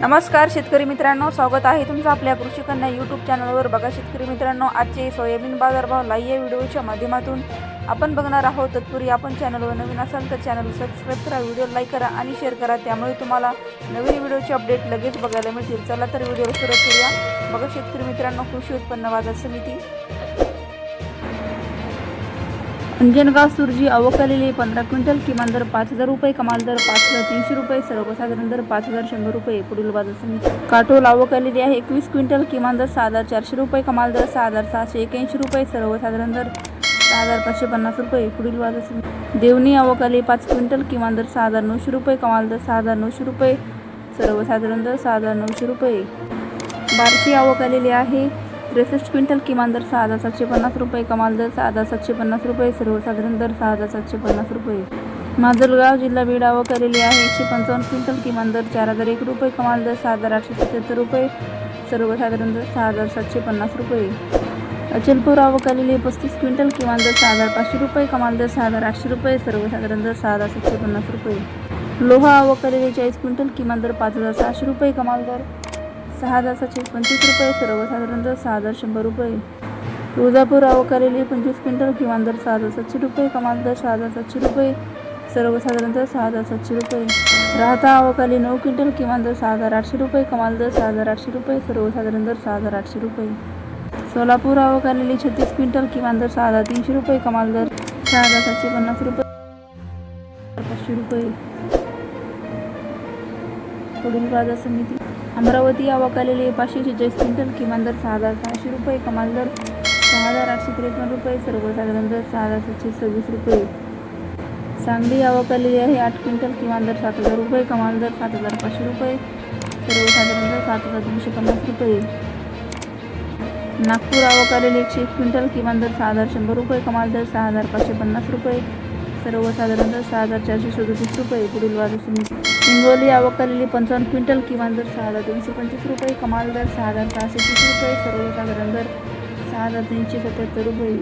नमस्कार शेतकरी मित्रांनो, स्वागत आहे तुमचं आपल्या कृषी कन्या यूट्यूब चॅनलवर। बघा शेतकरी मित्रांनो, आजचे सोयाबीन बाजारभाव लाईव्ह या व्हिडिओच्या माध्यमातून आपण बघणार आहोत। तत्पूर्वी आपण चॅनलवर नवीन असाल तर चॅनल सबस्क्राईब करा, व्हिडिओ लाईक करा आणि शेअर करा, त्यामुळे तुम्हाला नवीन व्हिडिओचे अपडेट लगेच बघायला मिळतील। चला तर व्हिडिओ सुरू करूया। बघा शेतकरी मित्रांनो, कृषी उत्पन्न बाजार समिती अंजनगाव सुरजी अवकालेली 15 क्विंटल, किमान दर 5000 रुपये, कमाल दर 5300 रुपये, सर्वसाधारण दर 5100 रुपये। पुढील बाजार समिती काटोल अवकालेली आहे 21 क्विंटल, किमान दर 6400 रुपये, कमाल दर 6681 रुपये, सर्वसाधारण दर 6550 रुपये। पुढील बाजार समिती देवणी अवकाली 5 क्विंटल, किमान दर 6900 रुपये, कमाल दर 6900 रुपये, सर्वसाधारण दर 6900 रुपये। बार्शी अवकालेली आहे 63 क्विंटल, किमान दर 6750 रुपये, कमाल दर 6750 रुपये, सर्वसाधारण दर 6750 रुपये। माजलगाव जिल्हा बीड अवकालेली आहे 155 क्विंटल, किमान दर 4001 रुपये, कमाल दर 6877 रुपये, सर्वसाधारण दर 6750 रुपये। अचलपूर अवकालेली 35 क्विंटल, किमान दर 6500 रुपये, कमाल दर 6800 रुपये, सर्वसाधारण दर 6750 रुपये। लोहा अवकालेली 40 क्विंटल, किमान दर 5600 रुपये, कमाल दर 6725 रुपये, सर्वसाधारण दर 6100 रुपये। तुळजापूर अवकालेली 25 क्विंटल, किमान दर 6700 रुपये, कमाल दर 6700 रुपये, सर्वसाधारण दर 6700 रुपये। राहता अवकाली 9 क्विंटल, किमान दर 6800 रुपये, कमाल दर 6800 रुपये, सर्वसाधारण दर 6800 रुपये। सोलापूर अवकालेली 36 क्विंटल, किमान दर 6300 रुपये, कमाल दर 6750 रुपये, 500 रुपये। पुढील बाजार समिती अमरावती अवकालेली 546 क्विंटल, किमान दर 6600 रुपये, कमाल दर 6853 रुपये, सर्वसाधारण दर 6726 रुपये। सांगली अवकालेली आहे 8 क्विंटल, किमान दर 7000 रुपये, कमाल दर 7500 रुपये, सर्वसाधारण दर 7350 रुपये। नागपूर अवकालेली 101 क्विंटल, किमान दर 6100 रुपये, कमाल दर 6550 रुपये, सर्वसाधारण दर 6437 रुपये। पुढील बाजार समिती हिंगोली अवकालेली 55 क्विंटल, किमान दर 6225 रुपये, कमाल दर 6630 रुपये, सर्वसाधारण दर 6377 रुपये।